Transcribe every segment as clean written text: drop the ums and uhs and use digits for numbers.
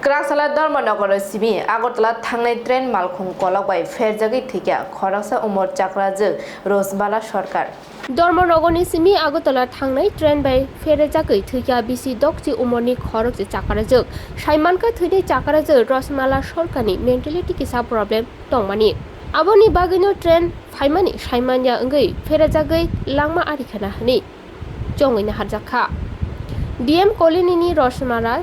क्रासाला धर्मनगर सिमी आगरतला थांनाय ट्रेन मालखुं कलाबाय फेरजागै थैया खरांसा उमर चाक्राजो रसबाला सरकार धर्मनगरनि सिमी आगरतला थांनाय ट्रेन बाय फेरजागै थैया बिसि दक्ति उमरनि खरंसे चाक्राजो साइमानका थैनाय चाक्राजो रसमाला सरकारनि मेन्टेलिटि किसा प्रब्लेम दंमानि आबोनि बागैनो ट्रेन फाइमानि साइमानिया ओंगै फेरजागै लांमा आरिखाना हनि जङैनो हारजाखा डीएम कॉलोनी रसमाला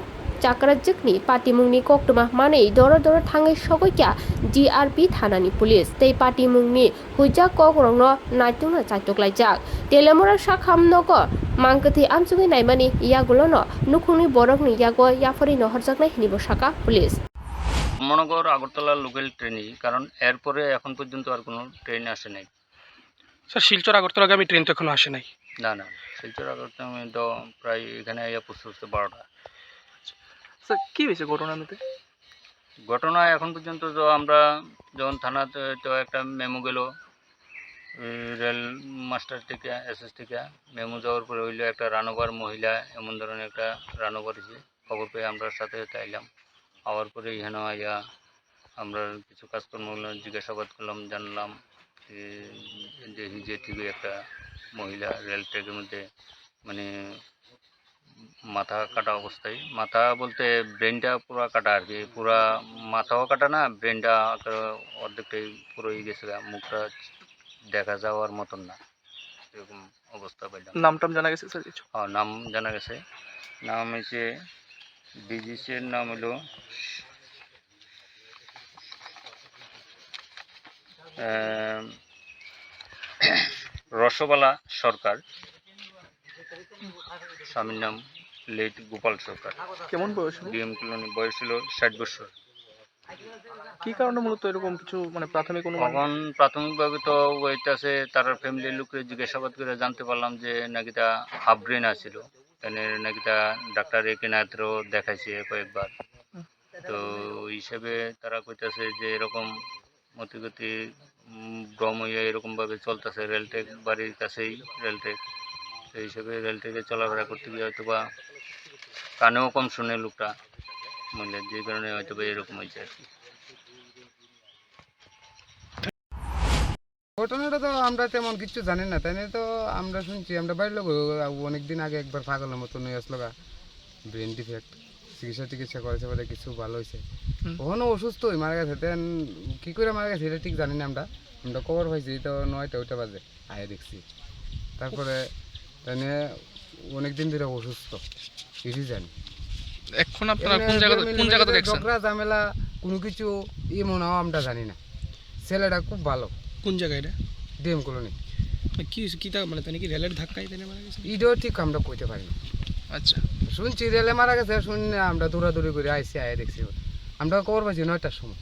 चाक्राजोकनि पार्टीमुंनि कक्टमा मानै दर दर थाङै सगैया DRP थानानि पुलिस तै पार्टीमुंनि हुइजा कक रंनो नायतुंनो चाइतुकलायजाक तेलेमुरा साखामनगर मांकथि आमसुङै नायमानि यागुलनो नुखुंनि बरकनि यागो याफरिनो हरजाकनाय हिनिबो साका पुलिस ধর্মনগর আগরতলা লোকাল ট্রেনই কারণ এরপরে এখন পর্যন্ত আর কোনো ট্রেন আসে নাই স্যার শিলচর আগরতলাগামী ট্রেন তো এখনো আসে নাই না শিলচর আগরতলা তো প্রায় এখানে আইয়া পৌঁছতে 12টা স্যার কি হয়েছে ঘটনাতে ঘটনা এখন পর্যন্ত তো আমরা যখন থানাতে তো একটা মেমো গেল রেল মাস্টার থেকে এসএস থেকে মেমো যাওয়ার পরে হইলো একটা রানওভার মহিলা এমন ধরনের একটা রানওভার হয়েছে খবর পেয়ে আমরা সাথে আইলাম আওয়ার পরে এখানে আইয়া আমরা কিছু কাজকর্মগুলো জিজ্ঞাসাবাদ করলাম জানলাম যে ঠিকই একটা মহিলা রেল ট্র্যাকের মধ্যে মানে মাথা কাটা অবস্থায় মাথা বলতে ব্রেনটা পুরো কাটা আর কি পুরা মাথাও কাটা না ব্রেনটা অর্ধেকটাই পুরোই গেছে মুখটা দেখা যাওয়ার মতন না এরকম অবস্থা পাইলাম নামটাম জানা গেছে স্যার কিছু হ্যাঁ নাম জানা গেছে নাম হচ্ছে ডিজিসের নাম হলো রসবালা সরকার স্বামীর নাম লেট গোপাল সরকার কেমন বয়স ডিএম কলোনি বয়স ছিল 60 বছর কি কারণে মূলত এরকম কিছু মানে প্রাথমিক অনুমান এখন প্রাথমিকভাবে তো ওইটাছে তার ফ্যামিলির লোককে জিজ্ঞাসাবাদ করে জানতে পারলাম যে নাকি তা হাফ ব্রেন আছিল এনে নাকি তা ডাক্তার একেনাথেরও দেখাইছে কয়েকবার তো ওই হিসেবে তারা কইতাছে যে এরকম মতিগতি ভ্রম হইয়া এরকমভাবে চলতেছে রেলটেক বাড়ির কাছেই রেলটেক সেই হিসেবে রেলটেকে চলাফেরা করতে গিয়ে হয়তো বা কানেও কম শুনে লোকটা মহিলা যে কারণে হয়তো বা এরকম হয়েছে আর কি ঘটনাটা তো আমরা তেমন কিছু জানি না তাই তো আমরা শুনছি আমরা বাড়ির লোক অনেকদিন আগে একবার পাগলের মতো নিয়ে আসলো ব্রেন ডিফেক্ট চিকিৎসা করেছে বলে কিছু ভালো হয়েছে ওখানে অসুস্থ হয়ে মারা গেছে তেন কী করে মারা গেছে এটা ঠিক জানি না আমরা খবর পাইছি তো 9টা ওইটা বাজে আয়ে দেখছি তারপরে তাই অনেকদিন ধরে অসুস্থ কিছুই জানি এখন আপনারা কোন জায়গাতে দেখছেন ঝগড়া ঝামেলা কোনো কিছু মনে হয় আমরা জানি না ছেলেটা খুব ভালো কোন জায়গায় এটা ডিএম কলোনি কি তা মানে তাই কি রেলের ধাক্কায় তাই মারা গেছে এটাও ঠিক আমরা কইতে পারি না আচ্ছা শুনছি রেলে মারা গেছে শুনে আমরা দৌড়াদৌড়ি করে আইসি আয়ে দেখছি আমরা খবর পাইছি 9টার সময়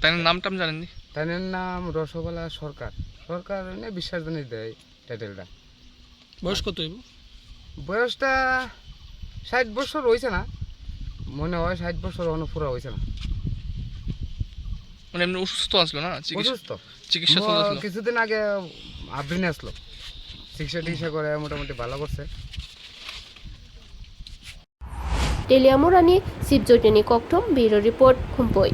তাই নামটাম জানেননি তাই নাম রসবালা সরকার সরকার বিশ্বাস জানি দেয় টাইটেলটা বয়স কত হইব বয়সটা 60 বছর হয়েছে না মনে হয় 60 বছর পুরা হয়েছে না মানে এমনি অসুস্থ আসলো না অসুস্থ চিকিৎসা কিছুদিন আগে আবরিনে আসলো চিকিৎসা করে মোটামুটি ভালো করছে টেলিয়ামুরানি শিবজয়নী কক্টম ব্যুরো রিপোর্ট খুম্পই।